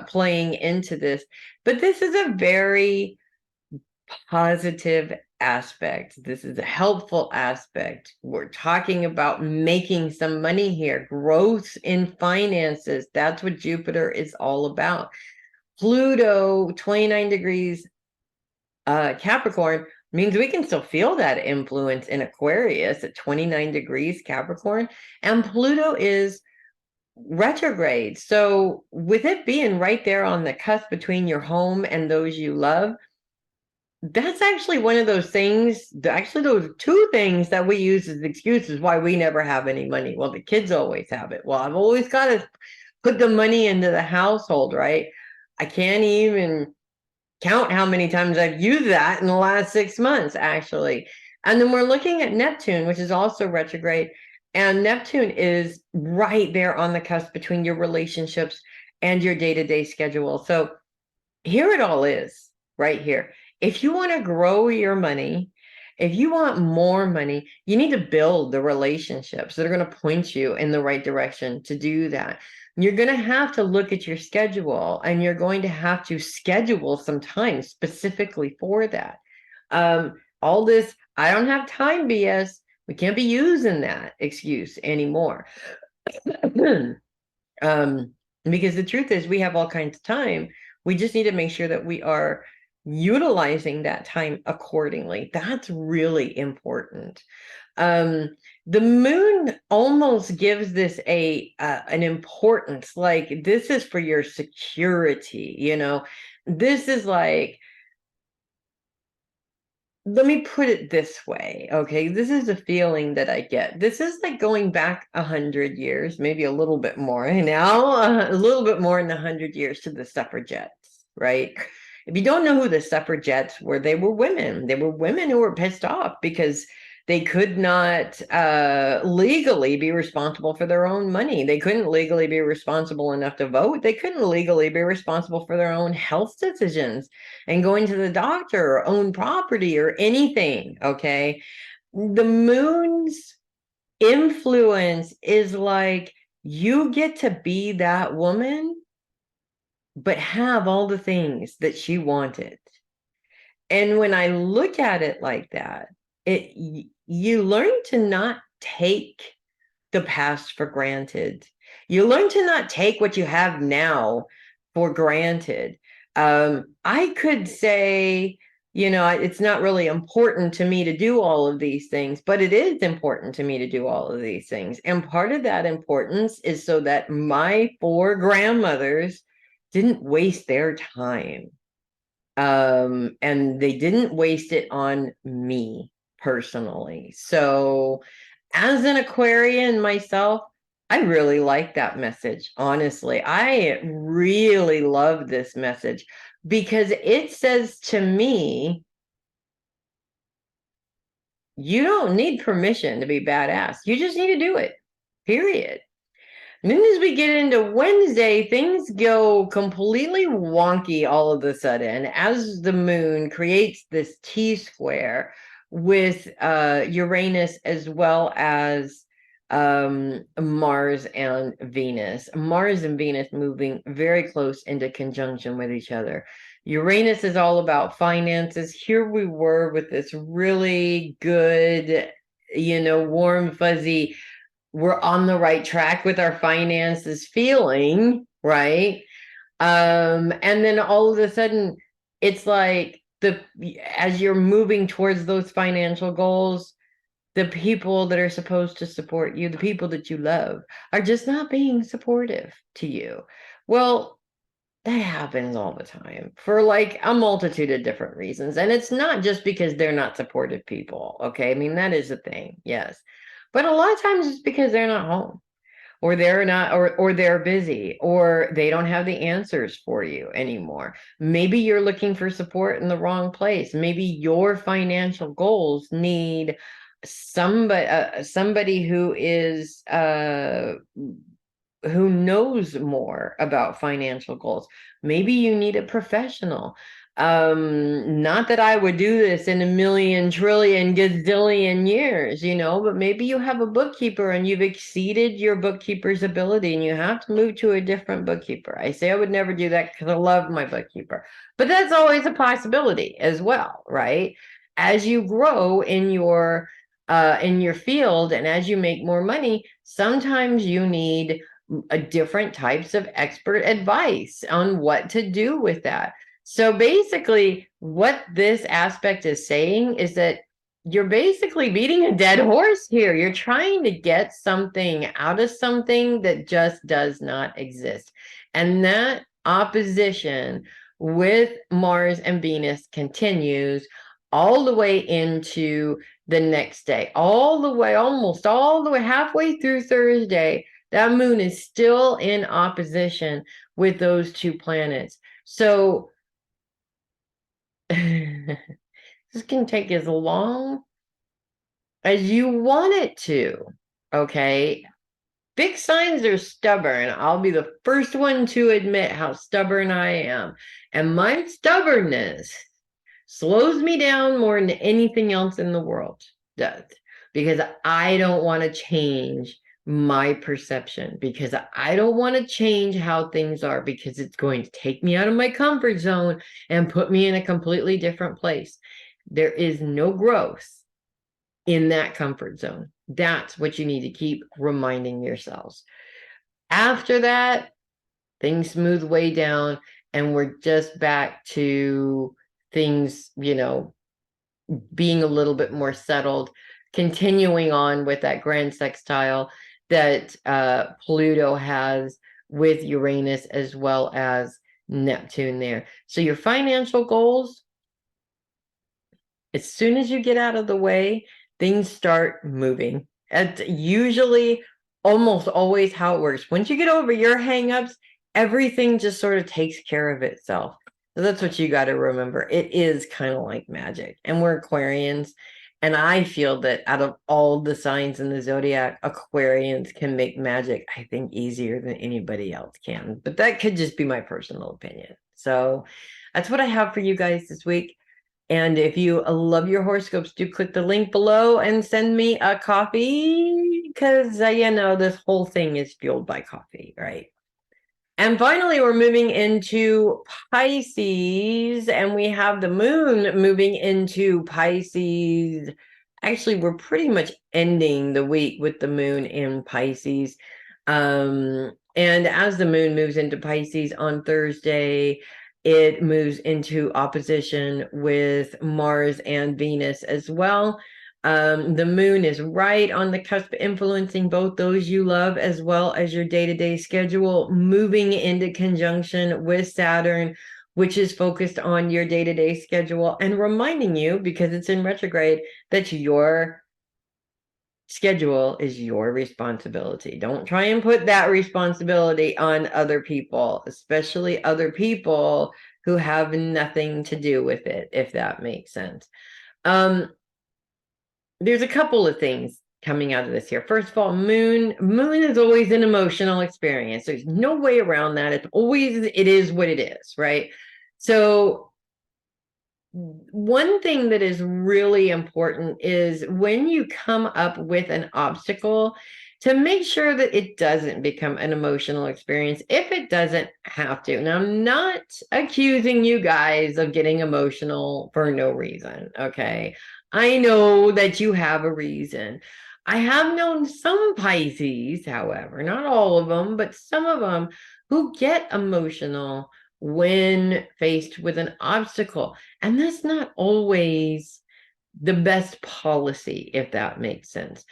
playing into this, but this is a very positive aspect. This is a helpful aspect. We're talking about making some money here, growth in finances. That's what Jupiter is all about. Pluto, 29 degrees Capricorn, means we can still feel that influence in Aquarius at 29 degrees Capricorn, and Pluto is retrograde. So with it being right there on the cusp between your home and those you love, that's actually one of those things, actually those two things that we use as excuses why we never have any money. Well, the kids always have it. Well, I've always got to put the money into the household, right? I can't even count how many times I've used that in the last 6 months, actually. And then we're looking at Neptune, which is also retrograde. And Neptune is right there on the cusp between your relationships and your day-to-day schedule. So here it all is right here. If you want to grow your money, if you want more money, you need to build the relationships that are going to point you in the right direction to do that. You're going to have to look at your schedule, and you're going to have to schedule some time specifically for that. All this, I don't have time BS, we can't be using that excuse anymore. Because the truth is we have all kinds of time. We just need to make sure that we are utilizing that time accordingly. That's really important. The moon almost gives this an importance, like this is for your security, you know. This is like, let me put it this way, okay? This is a feeling that I get. This is like going back 100 years, maybe a little bit more now, a little bit more than 100 years to the suffragettes, right? If you don't know who the suffragettes were, they were women. They were women who were pissed off because they could not legally be responsible for their own money. They couldn't legally be responsible enough to vote. They couldn't legally be responsible for their own health decisions and going to the doctor or own property or anything, okay? The moon's influence is like you get to be that woman, but have all the things that she wanted. And when I look at it like that, you learn to not take the past for granted. You learn to not take what you have now for granted. I could say, you know, it's not really important to me to do all of these things, but it is important to me to do all of these things. And part of that importance is so that my 4 grandmothers didn't waste their time. And they didn't waste it on me personally. So as an Aquarian myself, I really like that message. Honestly, I really love this message because it says to me, you don't need permission to be badass. You just need to do it, period. And then as we get into Wednesday, things go completely wonky all of a sudden as the moon creates this T-square with Uranus as well as Mars and Venus. Mars and Venus moving very close into conjunction with each other. Uranus is all about finances. Here we were with this really good, you know, warm, fuzzy, we're on the right track with our finances feeling, right? And then all of a sudden it's like as you're moving towards those financial goals, the people that are supposed to support you, the people that you love, are just not being supportive to you. Well, that happens all the time for like a multitude of different reasons. And it's not just because they're not supportive people. Okay. I mean, that is a thing. Yes. But a lot of times it's because they're not home, or they're not, or they're busy, or they don't have the answers for you anymore. Maybe you're looking for support in the wrong place. Maybe your financial goals need somebody who is who knows more about financial goals. Maybe you need a professional. Not that I would do this in a million trillion gazillion years, you know, but maybe you have a bookkeeper and you've exceeded your bookkeeper's ability and you have to move to a different bookkeeper. I say I would never do that because I love my bookkeeper, but that's always a possibility as well, right? As you grow in your field and as you make more money, sometimes you need different types of expert advice on what to do with that. So basically, what this aspect is saying is that you're basically beating a dead horse here. You're trying to get something out of something that just does not exist. And that opposition with Mars and Venus continues all the way into the next day, all the way, almost all the way, halfway through Thursday. That moon is still in opposition with those two planets. So this can take as long as you want it to, okay? Fixed signs are stubborn. I'll be the first one to admit how stubborn I am. And my stubbornness slows me down more than anything else in the world does, because I don't want to change my perception, because I don't want to change how things are, because it's going to take me out of my comfort zone and put me in a completely different place. There is no growth in that comfort zone. That's what you need to keep reminding yourselves. After that, things smooth way down, and we're just back to things, being a little bit more settled, continuing on with that grand sextile that Pluto has with Uranus as well as Neptune there. So your financial goals, as soon as you get out of the way, things start moving. It's usually almost always how it works. Once you get over your hangups, everything just sort of takes care of itself. So that's what you got to remember. It is kind of like magic. And we're Aquarians. And I feel that out of all the signs in the zodiac, Aquarians can make magic, I think, easier than anybody else can. But that could just be my personal opinion. So that's what I have for you guys this week. And if you love your horoscopes, do click the link below and send me a coffee, because, this whole thing is fueled by coffee, right? And finally, we're moving into Pisces, and we have the moon moving into Pisces. Actually, we're pretty much ending the week with the moon in Pisces. And as the moon moves into Pisces on Thursday, it moves into opposition with Mars and Venus as well. The moon is right on the cusp, influencing both those you love as well as your day-to-day schedule, moving into conjunction with Saturn, which is focused on your day-to-day schedule, and reminding you, because it's in retrograde, that your schedule is your responsibility. Don't try and put that responsibility on other people, especially other people who have nothing to do with it, if that makes sense. There's a couple of things coming out of this here. First of all, moon is always an emotional experience. There's no way around that. It is what it is, right? So one thing that is really important is when you come up with an obstacle, to make sure that it doesn't become an emotional experience if it doesn't have to. Now, I'm not accusing you guys of getting emotional for no reason, okay? I know that you have a reason. I have known some Pisces, however, not all of them, but some of them, who get emotional when faced with an obstacle. And that's not always the best policy, if that makes sense.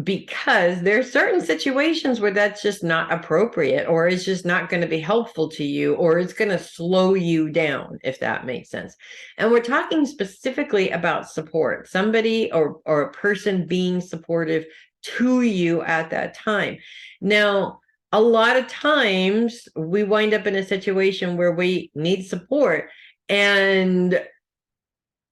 Because there are certain situations where that's just not appropriate, or it's just not going to be helpful to you, or it's going to slow you down, if that makes sense. And we're talking specifically about support, somebody or a person being supportive to you at that time. Now, a lot of times we wind up in a situation where we need support and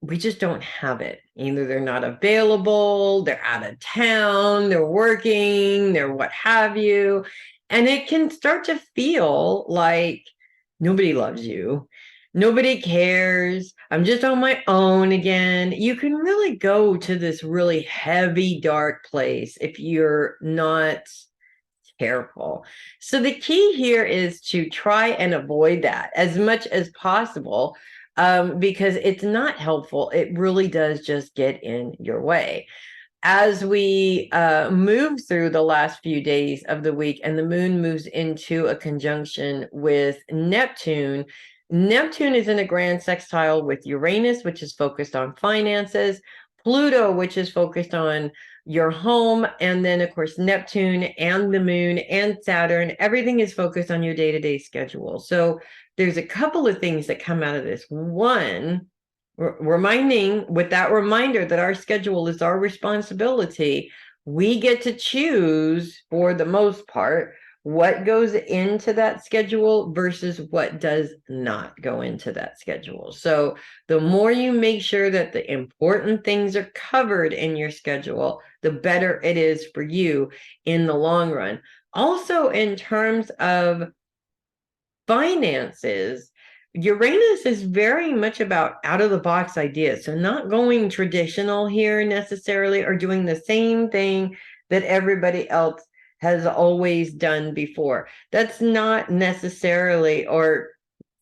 we just don't have it. Either they're not available, they're out of town, they're working, they're what have you. And it can start to feel like nobody loves you. Nobody cares. I'm just on my own again. You can really go to this really heavy, dark place if you're not careful. So the key here is to try and avoid that as much as possible, because it's not helpful. It really does just get in your way. As we move through the last few days of the week and the moon moves into a conjunction with Neptune, Neptune is in a grand sextile with Uranus, which is focused on finances, Pluto, which is focused on your home, and then, of course, Neptune and the moon and Saturn, everything is focused on your day-to-day schedule. So there's a couple of things that come out of this. One, with that reminder that our schedule is our responsibility. We get to choose, for the most part, what goes into that schedule versus what does not go into that schedule. So the more you make sure that the important things are covered in your schedule, the better it is for you in the long run. Also, in terms of finances, Uranus is very much about out of the box ideas. So not going traditional here necessarily, or doing the same thing that everybody else has always done before. That's not necessarily, or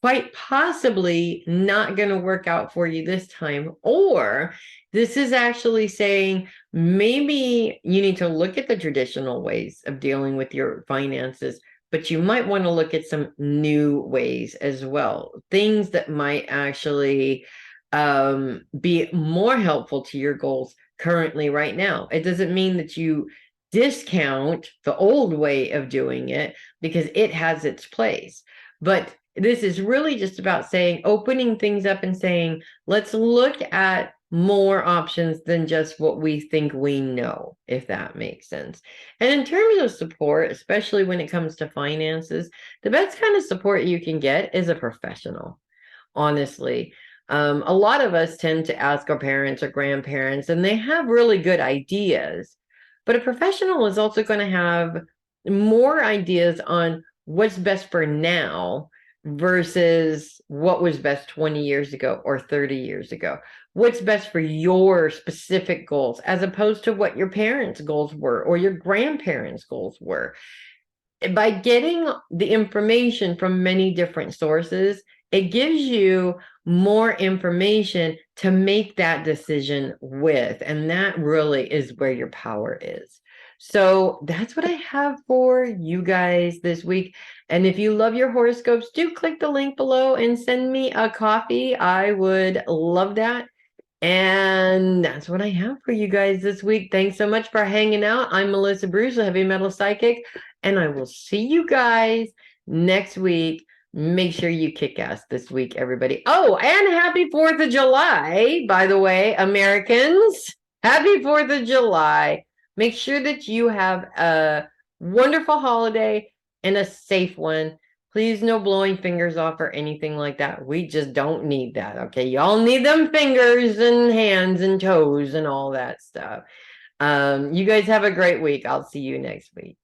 quite possibly, not going to work out for you this time. Or this is actually saying maybe you need to look at the traditional ways of dealing with your finances, but you might want to look at some new ways as well. Things that might actually be more helpful to your goals currently right now. It doesn't mean that you discount the old way of doing it, because it has its place. But this is really just about saying, opening things up and saying, let's look at more options than just what we think we know, if that makes sense. And in terms of support, especially when it comes to finances, the best kind of support you can get is a professional, honestly. A lot of us tend to ask our parents or grandparents, and they have really good ideas, but a professional is also going to have more ideas on what's best for now versus what was best 20 years ago or 30 years ago. What's best for your specific goals, as opposed to what your parents' goals were or your grandparents' goals were. By getting the information from many different sources, it gives you more information to make that decision with. And that really is where your power is. So that's what I have for you guys this week. And if you love your horoscopes, do click the link below and send me a copy. I would love that. And that's what I have for you guys this week. Thanks so much for hanging out. I'm Melissa Bruce, a heavy metal psychic, and I will see you guys next week. Make sure you kick ass this week, everybody. Oh, and happy 4th of July, by the way, Americans. Happy 4th of July. Make sure that you have a wonderful holiday and a safe one. Please, no blowing fingers off or anything like that. We just don't need that, okay? Y'all need them fingers and hands and toes and all that stuff. You guys have a great week. I'll see you next week.